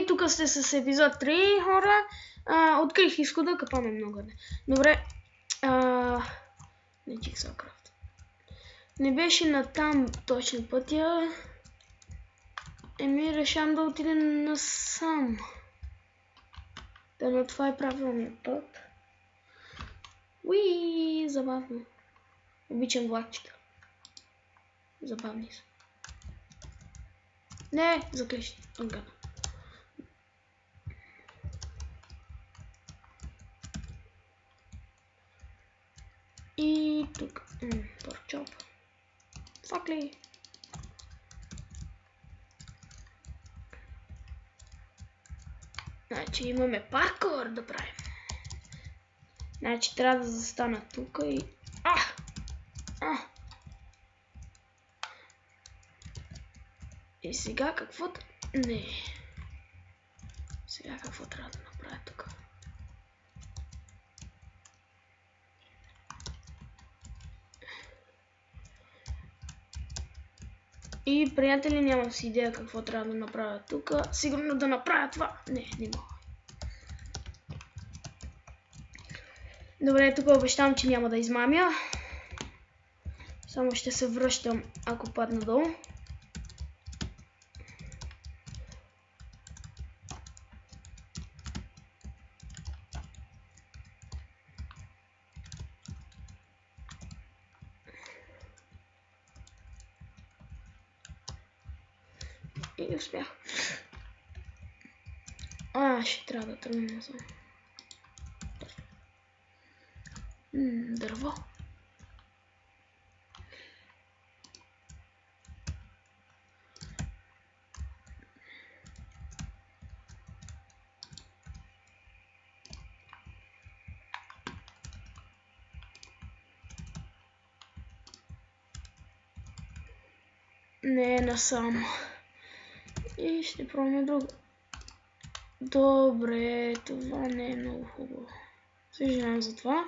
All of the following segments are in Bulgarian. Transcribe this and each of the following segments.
тук сте с епизод 3, хора. Открих изхода, капаме много. Добре. Не чих Сакрафт. Не беше на там точно пътя. Решавам да отидем насам. Но това е правилният път. Уи, забавно. Обичам влакчета. Забавни са. Не, заклещи. Отгада. И тук. Порчоп. Факли. Значи имаме паркур да правим. Значи трябва да застана тук и... И сега какво... Не. Сега какво трябва да направя тук? И, приятели, нямам си идея какво трябва да направя тук. Сигурно да направя това. Не мога. Добре, тук обещавам, че няма да измамя. Само ще се връщам, ако падна долу. И успях. Ще трябва да тръгна назад. Дърво. Не е насам. И ще пробваме друго. Добре, това не е много хубаво. Съжалявам за това.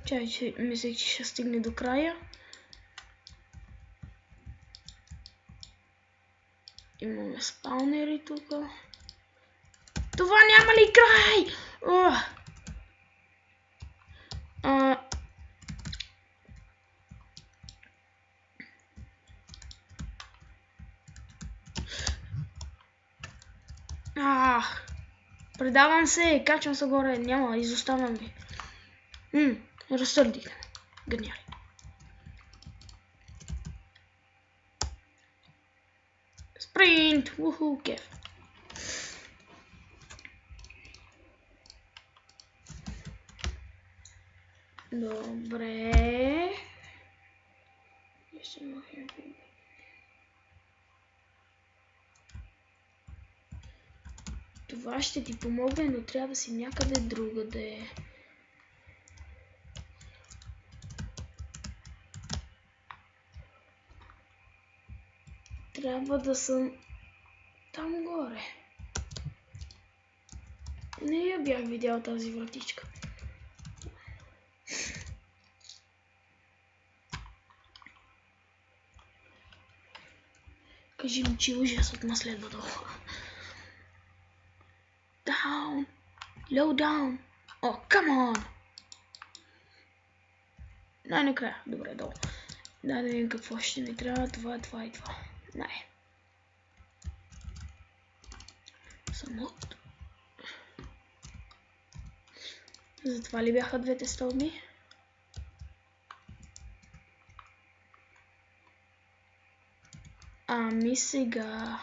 Чай, че мислех, че ще стигне до края. Имаме спаунери тук. Това няма ли край? Предавам се, качвам се горе, няма, изоставам ви. Разсърдих. Гъняли. Спринт! Уху, кеф. Добре. Това ще ти помогне, но трябва да си някъде другаде. Трябва да съм там горе. Не я бях видял тази вратичка. Кажи ми, че ужасът ме следва долу. Down. Low down. Come on. Най-накрая. Добре, долу. Да видим какво ще ми трябва. Това и това. Не. Самот. Затова ли бяха двете стълби? Ами сега...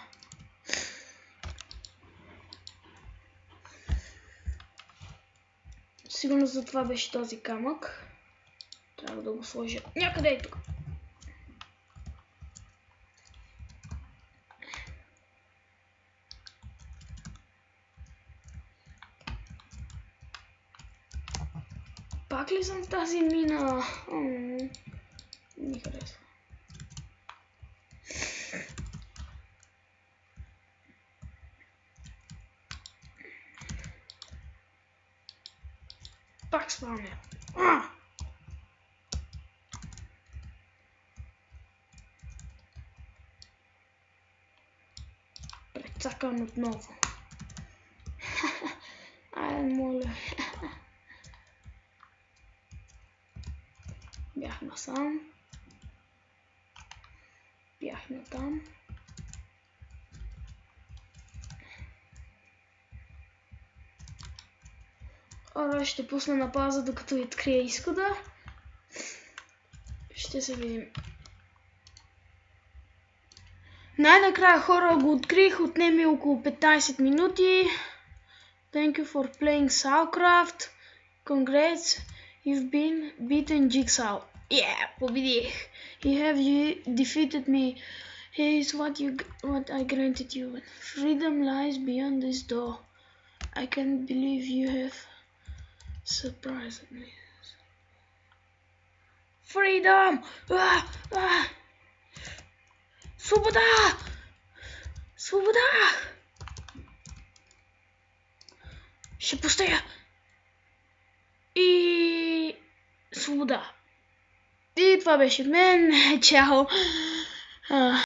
Сигурно за това беше този камък. Трябва да го сложа някъде и тук. Пак ли съм в тази мина? Не харесва. Пак спаваме. Цакам отново. Айде, моля. Бях насам. Бях натам. Ора, ще пусна на пауза, докато открия изхода. Ще се видим. Най-накрая, хора, го открих. Отне ми около 15 минути. Thank you for playing StarCraft. Congrats, you've been beaten Jigsaw. Yeah, победих. You have defeated me. Here is what I granted you. Freedom lies beyond this door. I can't believe you have surprised me. Freedom! Свобода! Свобода! Ще постоя! И... свобода! И това беше от мен. Чао!